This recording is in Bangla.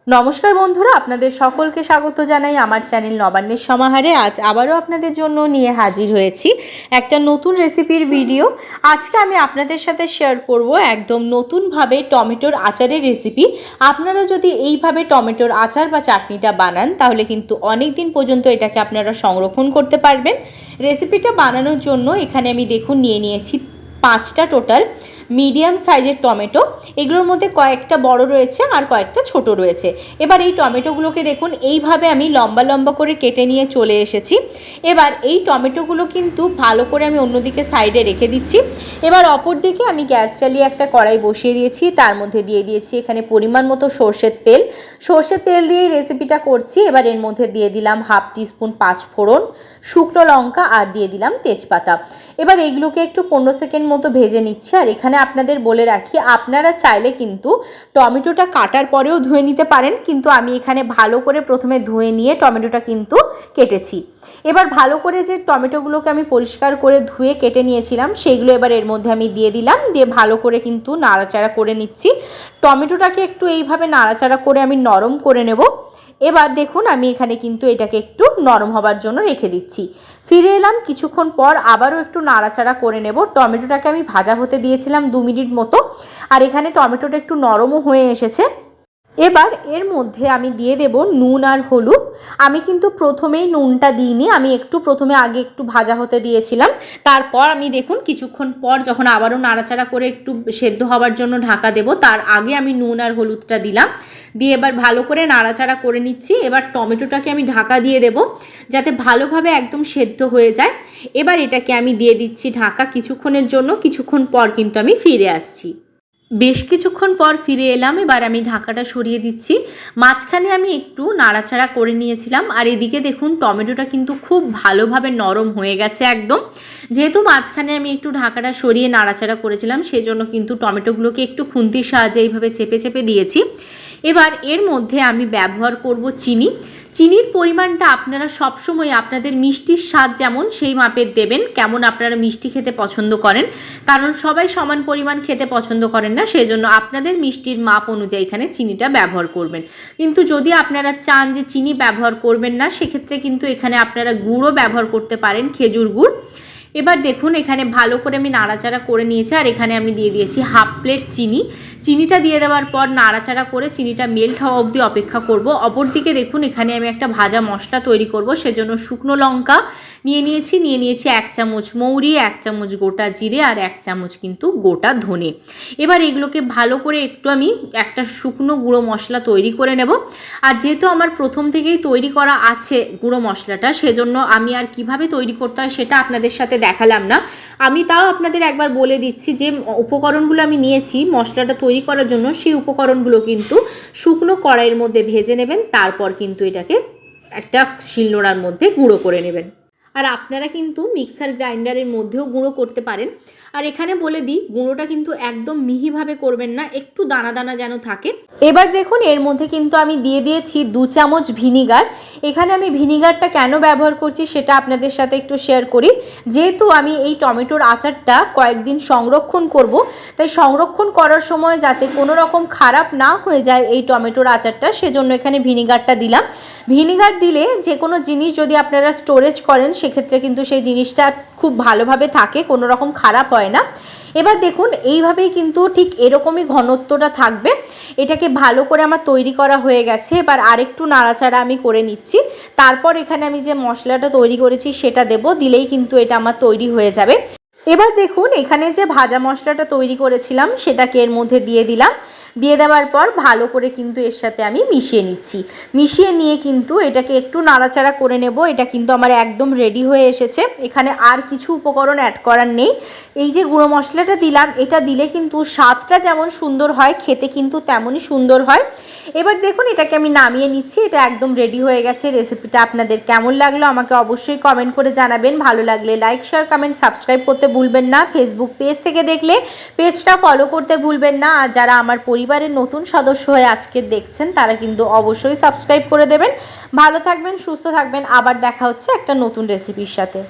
नमस्कार बंधुरा आपनादेर सकलके स्वागत जानाई आमार चैनल नबान्नेर समाहारे। आज आबारो आपनादेर जोन्नो निये हाजिर हयेछि एकटा नतून रेसिपिर भिडियो। आजके आमि आपनादेर साथे शेयर करब एकदम नतून भावे टमेटोर आचारेर रेसिपि। आपनारा जोदि एइभावे टमेटोर आचार बा चाटनिटा बानान ताहले किन्तु अनेक दिन पर्यन्त एटाके आपनारा संरक्षण करते पारबेन। रेसिपिटा बानानोर जोन्नो एखाने आमि देखुन निये नियेछि 5टा टोटाल मीडियम साइजेर टमेटो। एगुलोर मध्य कयेकटा बड़ रयेछे और कयेकटा छोटो रयेछे। एबार एई टमेटोगुलोके देखुन एइभावे आमि लम्बा लम्बा करे केटे निये चले एसेछि। एबार एई टमेटोगुलो किन्तु भालो करे आमि अन्यदिके साइडे रेखे दिच्छि। एबार अपर दिके आमि ग्यास चालिये एकटा कड़ाई बसिए दिएछि, तार मध्य दिए दिएछि एखाने परिमाण मतो सर्षेर तेल। सर्षेर तेल दिये रेसिपिटा करछि। एबार एर मध्य दिए दिलाम हाफ टीस्पुन पाँच फोड़न, शुकनो लंका और दिए दिलाम तेजपाता। एबार एइगुलोके एकटु 15 सेकेंड मतो भेजे निচ্ছি। और एखाने आपनादेर बोले राखी आपनारा चाइले किन्तु टमेटोटा काटार परेও धुए निते पारेन, किन्तु आमी एखाने भालो करे प्रथमे धुए निये टमेटोटा किन्तु केटेछि। एबार भालो करे जे टमेटोगुलोके आमी परिष्कार करे धुए केटे निয়েছিলাম सेइगुलो एबार एर मধ্যে आमी दिए दिलाम। दिए भालो करे किन्तु नाड़ाचाड़ा करे निচ্ছি। टमेटोटाके एकटु एइभाবে नाड़ाचाड़ा करे आमी नरम करे नेब। एबार देखुन आमी एखाने किन्तु एटाके एकटु नरम हबार जोन्नो रेखे दिচ্ছি। फिरे एलाम किछुक्षण पर आबारो एकटु नाड़ाचाड़ा करे नेब। टमेटोटाके आमी भाजा होते दिएছিলাম 2 मिनिट मतो और एखाने टमेटोटा एकटु नरमও হয়ে এসেছে। एबार एर मध्य आमी दिए देब नुन और हलुद। आमी किन्तु प्रथमेई नुनटा दिइनि, आमी एकटु प्रथमे आगे एकटु भाजा होते दिएছিলাম। तारपर आमी देखुन किछुक्षण पर जखन आबारो नाड़ाचाड़ा करे एकटु सेদ্ধ हबार जोन्नो ढाका देब तार आगे आमी नुन और हलुदटा दिलाम। दिए एबार भालो करे नाड़ाचाड़ा करे निচ্ছি। एबार टमेटोटाके आमी ढाका दिए देब जाते भालोभाবে एकदम सेদ্ধ हয়ে যায়। एबार एटाके आमी दिए दिচ্ছি ढाका किछुक्षणের জন্য। किछुक्षण पर किन्तु आमी फिरे आसছি। बेश किछुक्षण पर फिरे एलाम। एबार आमी ढाकाटा सरिये दिচ্ছি। माঝখানে आमी एकटु नाड़ाचाड़ा करे निয়েছিলাম और एदिके देखुन टमेटोटा किन्तु खूब भालोभाবে नरम हয়ে গেছে एकदम। जेहेतु माঝখানে आमी एकटु ढाकाटा सरिये नाड़ाचाड़ा करेছিলাম सेजন্য किन्तु टमेटोगुलोके एकटु खुन्তির সাহায্যে এইভাবে চেপে চেপে দিয়েছি। এবার এর মধ্যে আমি ব্যবহার করব চিনি। চিনির পরিমাণটা আপনারা সব সময় আপনাদের মিষ্টির স্বাদ যেমন সেই মাপের দেবেন। কেমন আপনারা মিষ্টি খেতে পছন্দ করেন, কারণ সবাই সমান পরিমাণ খেতে পছন্দ করেন না, সেজন্য আপনাদের মিষ্টির মাপ অনুযায়ী এখানে চিনিটা ব্যবহার করবেন। কিন্তু যদি আপনারা চান যে চিনি ব্যবহার করবেন না, সেক্ষেত্রে কিন্তু এখানে আপনারা গুড়ও ব্যবহার করতে পারেন, খেজুর গুড়। এবার দেখুন এখানে ভালো করে আমি নাড়াচাড়া করে নিয়েছি আর এখানে আমি দিয়ে দিয়েছি হাফ প্লেট চিনি। চিনিটা দিয়ে দেওয়ার পর নাড়াচাড়া করে চিনিটা মেল্ট হওয়া অবধি অপেক্ষা করব। অপরদিকে দেখুন এখানে আমি একটা ভাজা মশলা তৈরি করব, সেজন্য শুকনো লঙ্কা নিয়ে নিয়েছি 1 চামচ মৌরি, 1 চামচ গোটা জিরে আর 1 চামচ কিন্তু গোটা ধনে। এবার এগুলোকে ভালো করে একটু আমি একটা শুকনো গুঁড়ো মশলা তৈরি করে নেব। আর যেহেতু আমার প্রথম থেকেই তৈরি করা আছে গুঁড়ো মশলাটা, সেজন্য আমি আর কিভাবে তৈরি করতে হয় সেটা আপনাদের সাথে দেখালাম না। আমি তাও আপনাদের একবার বলে দিচ্ছি যে উপকরণগুলো আমি নিয়েছি মশলাটা তৈরি করার জন্য, সেই উপকরণগুলো কিন্তু শুকনো কড়াইয়ের মধ্যে ভেজে নেবেন। তারপর কিন্তু এটাকে একটা শিলনোড়ার মধ্যে গুঁড়ো করে নেবেন। আর আপনারা কিন্তু মিক্সার গ্রাইন্ডারের মধ্যেও গুঁড়ো করতে পারেন। আর এখানে বলে দিই গুঁড়োটা কিন্তু একদম মিহিভাবে করবেন না, একটু দানা দানা যেন থাকে। এবার দেখুন এর মধ্যে কিন্তু আমি দিয়ে দিয়েছি 2 চামচ ভিনিগার। এখানে আমি ভিনিগারটা কেন ব্যবহার করছি সেটা আপনাদের সাথে একটু শেয়ার করি। যেহেতু আমি এই টমেটোর আচারটা কয়েকদিন সংরক্ষণ করব, তাই সংরক্ষণ করার সময় যাতে কোনো রকম খারাপ না হয়ে যায় এই টমেটোর আচারটা, সেজন্য এখানে ভিনিগারটা দিলাম। ভিনিগার দিলে যে কোনো জিনিস যদি আপনারা স্টোরেজ করেন সেক্ষেত্রে কিন্তু সেই জিনিসটা খুব ভালোভাবে থাকে, কোনো রকম খারাপ হয় না। এবার দেখুন এইভাবেই কিন্তু ঠিক এরকমই ঘনত্বটা থাকবে। এটাকে ভালো করে আমার তৈরি করা হয়ে গেছে। এবার আরেকটু নাড়াচাড়া আমি করে নিচ্ছি। তারপর এখানে আমি যে মশলাটা তৈরি করেছি সেটা দেব, দিলেই কিন্তু এটা আমার তৈরি হয়ে যাবে। এবার দেখুন এখানে যে ভাজা মশলাটা তৈরি করেছিলাম সেটাকে এর মধ্যে দিয়ে দিলাম। দিয়ে দেওয়ার পর ভালো করে কিন্তু এর সাথে আমি মিশিয়ে নিচ্ছি। মিশিয়ে নিয়ে কিন্তু এটাকে একটু নাড়াচাড়া করে নেব। এটা কিন্তু আমার একদম রেডি হয়ে এসেছে। এখানে আর কিছু উপকরণ অ্যাড করার নেই। এই যে গুঁড়ো মশলাটা দিলাম, এটা দিলে কিন্তু স্বাদটা যেমন সুন্দর হয়, খেতে কিন্তু তেমনই সুন্দর হয়। এবার দেখুন এটাকে আমি নামিয়ে নিচ্ছি। এটা একদম রেডি হয়ে গেছে। রেসিপিটা আপনাদের কেমন লাগলো আমাকে অবশ্যই কমেন্ট করে জানাবেন। ভালো লাগলে লাইক, শেয়ার, কমেন্ট, সাবস্ক্রাইব করতে ভুলবেন না। ফেসবুক পেজ থেকে দেখলে পেজটা ফলো করতে ভুলবেন না। আর যারা আমার পরিবারের নতুন সদস্য হয়ে আজকে দেখছেন তারা কিন্তু অবশ্যই সাবস্ক্রাইব করে দেবেন। ভালো থাকবেন, সুস্থ থাকবেন। আবার দেখা হচ্ছে একটা নতুন রেসিপির সাথে।